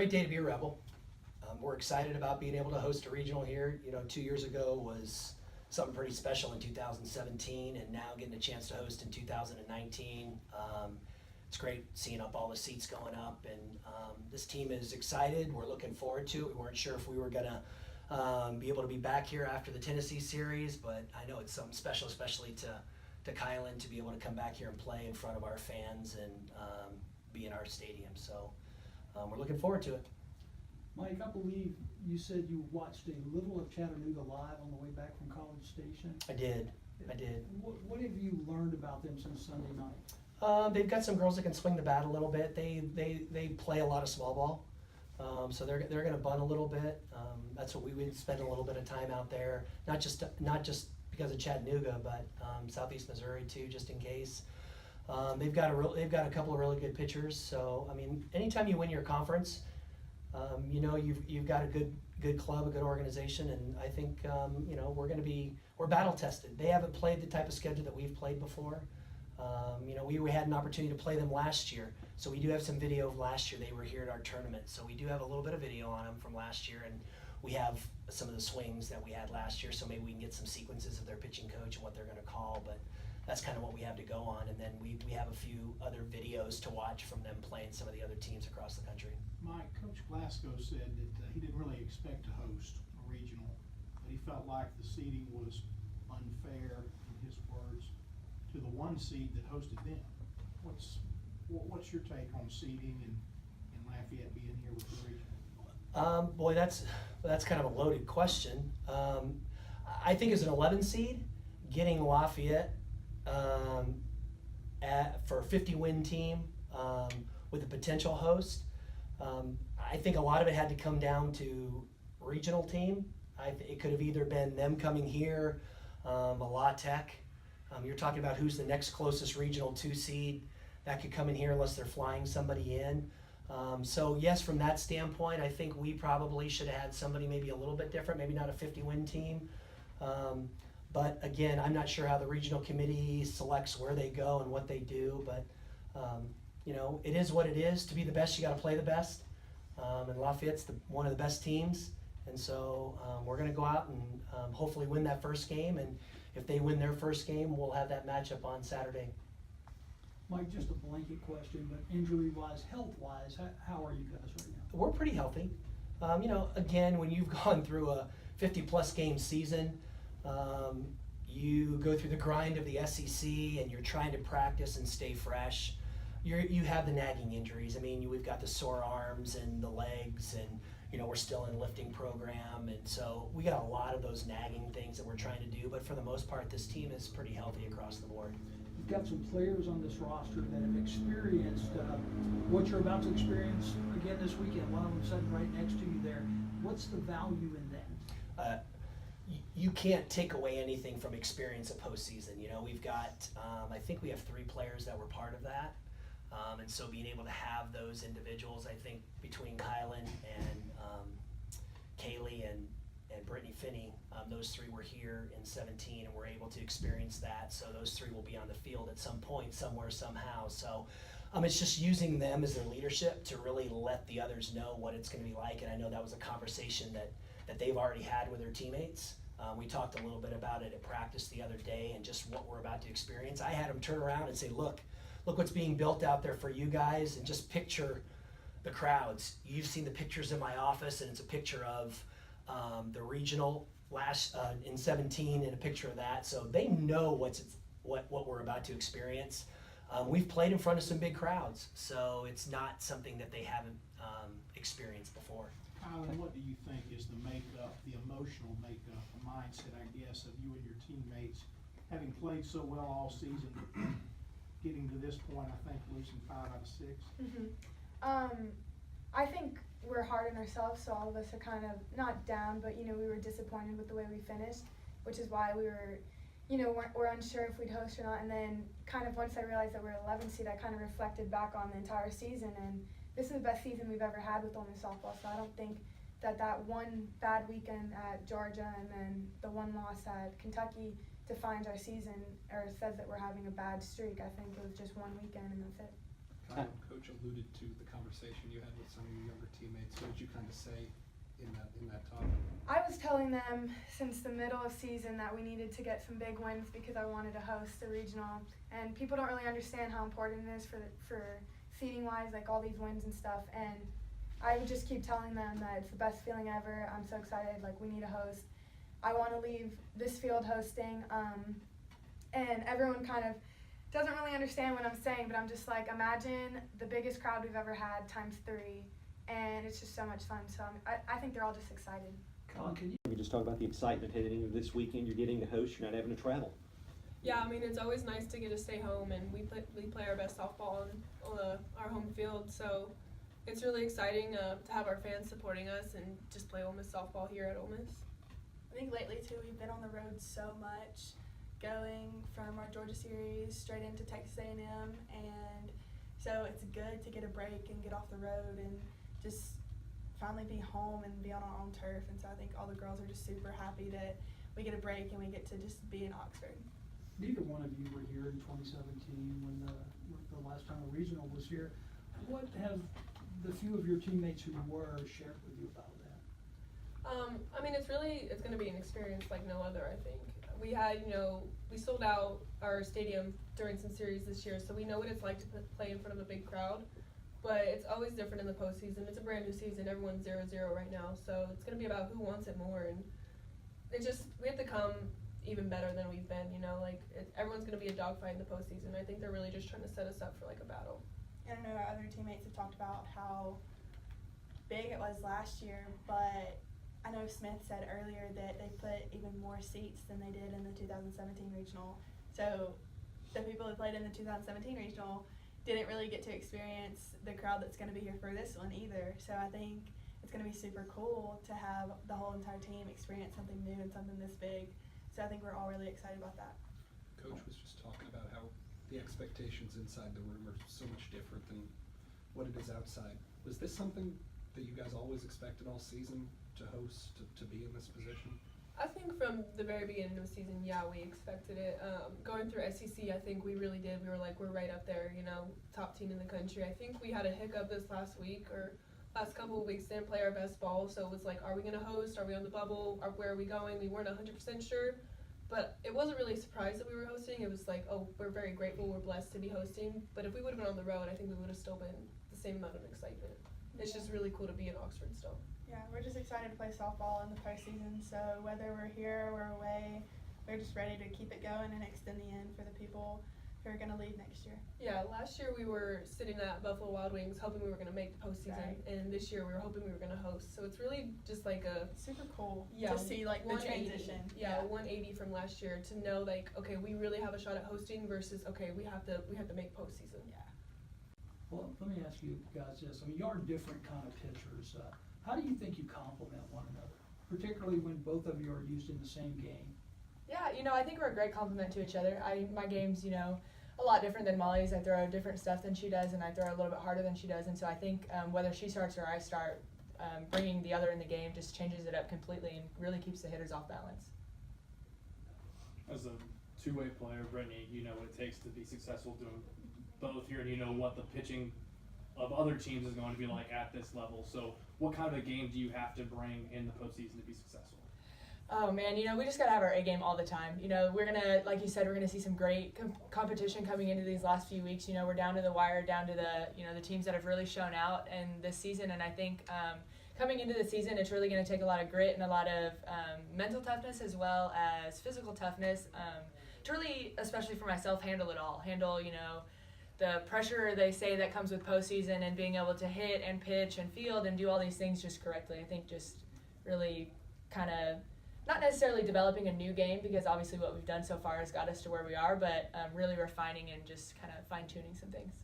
great day to be a Rebel. We're excited about being able to host a regional here. 2 years ago was something pretty special in 2017, and now getting a chance to host in 2019. It's great seeing up all the seats going up, and this team is excited. We're looking forward to it. We weren't sure if we were gonna be able to be back here after the Tennessee series, but I know it's something special, especially to Kylan, to be able to come back here and play in front of our fans and be in our stadium. So we're looking forward to it. Mike, I believe you said you watched a little of Chattanooga live on the way back from College Station. I did. What have you learned about them since Sunday night? They've got some girls that can swing the bat a little bit. They play a lot of small ball, so they're going to bunt a little bit. That's what we would spend a little bit of time out there, not just because of Chattanooga, but Southeast Missouri too, just in case. They've got a couple of really good pitchers. So I mean, anytime you win your conference, you've got a good club, a good organization, and I think we're battle tested. They haven't played the type of schedule that we've played before. We had an opportunity to play them last year, so we do have some video of last year. They were here at our tournament, so we do have a little bit of video on them from last year, and we have some of the swings that we had last year, so maybe we can get some sequences of their pitching coach and what they're going to call, but that's kind of what we have to go on. And then we have a few other videos to watch from them playing some of the other teams across the country. Mike, Coach Glasgow said that he didn't really expect to host a regional, but he felt like the seeding was unfair, in his words, to the one seed that hosted them. What's your take on seeding and Lafayette being here with the regional? Boy, that's kind of a loaded question. I think as an 11 seed, getting Lafayette for a 50-win team with a potential host, I think a lot of it had to come down to regional team. It could have either been them coming here, La Tech. You're talking about who's the next closest regional 2 seed that could come in here unless they're flying somebody in. So yes, from that standpoint, I think we probably should have had somebody maybe a little bit different, maybe not a 50-win team. But again, I'm not sure how the regional committee selects where they go and what they do, but it is what it is. To be the best, you got to play the best. And Lafayette's one of the best teams, and so we're going to go out and hopefully win that first game. And if they win their first game, we'll have that matchup on Saturday. Mike, just a blanket question, but injury-wise, health-wise, how are you guys right now? We're pretty healthy. Again, when you've gone through a 50-plus game season, you go through the grind of the SEC and you're trying to practice and stay fresh. You have the nagging injuries. I mean, we've got the sore arms and the legs, and we're still in lifting program, and so we got a lot of those nagging things that we're trying to do. But for the most part, this team is pretty healthy across the board. You've got some players on this roster that have experienced what you're about to experience again this weekend. One of them sitting right next to you there. What's the value in that? You can't take away anything from experience of postseason. We've got, I think we have 3 players that were part of that. And so being able to have those individuals, I think between Kylan and Kaylee and Brittany Finney, those 3 were here in 17 and were able to experience that. So those 3 will be on the field at some point, somewhere, somehow. So it's just using them as their leadership to really let the others know what it's going to be like. And I know that was a conversation that they've already had with their teammates. We talked a little bit about it at practice the other day and just what we're about to experience. I had them turn around and say, look what's being built out there for you guys, and just picture the crowds. You've seen the pictures in my office, and it's a picture of the regional in 17 and a picture of that. So they know what we're about to experience. We've played in front of some big crowds, so it's not something that they haven't experienced before. Kylan, what do you think is the makeup, the emotional makeup, the mindset, I guess, of you and your teammates, having played so well all season, getting to this point, I think, losing 5 out of 6? Mm-hmm. I think we're hard on ourselves, so all of us are kind of not down, but we were disappointed with the way we finished, which is why we were, we're unsure if we'd host or not. And then kind of once I realized that we're 11 seed, I kind of reflected back on the entire season, and this is the best season we've ever had with Ole Miss softball. So I don't think that one bad weekend at Georgia and then the one loss at Kentucky defines our season or says that we're having a bad streak. I think it was just one weekend and that's it. Kind of, Coach alluded to the conversation you had with some of your younger teammates. What did you kind of say in that talk? I was telling them since the middle of season that we needed to get some big wins because I wanted to host the regional, and people don't really understand how important it is for seeding wise, like all these wins and stuff. And I would just keep telling them that it's the best feeling ever. I'm so excited. Like, we need a host. I want to leave this field hosting, and everyone kind of doesn't really understand what I'm saying, but I'm just like, imagine the biggest crowd we've ever had times 3, and it's just so much fun. So I think they're all just excited. Colin, can you? You just talk about the excitement heading into this weekend. You're getting to host. You're not having to travel. Yeah, I mean, it's always nice to get to stay home, and we play our best softball on our home field. So it's really exciting to have our fans supporting us and just play Ole Miss softball here at Ole Miss. I think lately too we've been on the road so much, going from our Georgia series straight into Texas A&M, and so it's good to get a break and get off the road and just finally be home and be on our own turf. And so I think all the girls are just super happy that we get a break and we get to just be in Oxford. Neither one of you were here in 2017 when the last time the regional was here. What have the few of your teammates who were shared with you about that? I mean, it's going to be an experience like no other, I think. We had, we sold out our stadium during some series this year, so we know what it's like to play in front of a big crowd. But it's always different in the postseason. It's a brand new season. Everyone's 0-0 right now, so it's going to be about who wants it more. And we have to come even better than we've been, everyone's going to be a dogfight in the postseason. I think they're really just trying to set us up for like a battle. And I know our other teammates have talked about how big it was last year, but I know Smith said earlier that they put even more seats than they did in the 2017 regional. So the people who played in the 2017 regional didn't really get to experience the crowd that's going to be here for this one either. So I think it's going to be super cool to have the whole entire team experience something new and something this big. So I think we're all really excited about that. Coach was just talking about how the expectations inside the room are so much different than what it is outside. Was this something that you guys always expected all season to host, to be in this position? I think from the very beginning of the season, yeah, we expected it. Going through SEC, I think we really did. We were like, we're right up there, top team in the country. I think we had a hiccup this last week or last couple of weeks, didn't play our best ball. So it was like, are we going to host? Are we on the bubble? Where are we going? We weren't 100% sure. But it wasn't really a surprise that we were hosting. It was like, oh, we're very grateful. We're blessed to be hosting. But if we would have been on the road, I think we would have still been the same amount of excitement. It's just really cool to be in Oxford still. Yeah, we're just excited to play softball in the postseason. So whether we're here or we're away, we're just ready to keep it going and extend the end for the people who are going to leave next year. Yeah, last year we were sitting at Buffalo Wild Wings hoping we were going to make the postseason, Right. and this year we were hoping we were going to host. So it's really just like a Super cool Yeah, to see like the 180. transition. Yeah, 180 from last year to know like, okay, we really have a shot at hosting versus okay, we have to make postseason. Yeah. Well, let me ask you guys this. I mean, you are different kind of pitchers. How do you think you complement one another, particularly when both of you are used in the same game? Yeah, I think we're a great complement to each other. My game's, a lot different than Molly's. I throw different stuff than she does, and I throw a little bit harder than she does. And so I think whether she starts or I start, bringing the other in the game just changes it up completely and really keeps the hitters off balance. As a two-way player, Brittany, you know what it takes to be successful doing both here, and you know what the pitching of other teams is going to be like at this level. So what kind of a game do you have to bring in the postseason to be successful? Oh man, we just gotta have our A game all the time. We're gonna, like you said, we're gonna see some great competition coming into these last few weeks. We're down to the wire, down to the teams that have really shown out in this season. And I think coming into the season, it's really gonna take a lot of grit and a lot of mental toughness as well as physical toughness to really, especially for myself, handle it all. Handle, the pressure they say that comes with postseason and being able to hit and pitch and field and do all these things just correctly. I think just really kind of not necessarily developing a new game, because obviously what we've done so far has got us to where we are, but really refining and just kind of fine-tuning some things.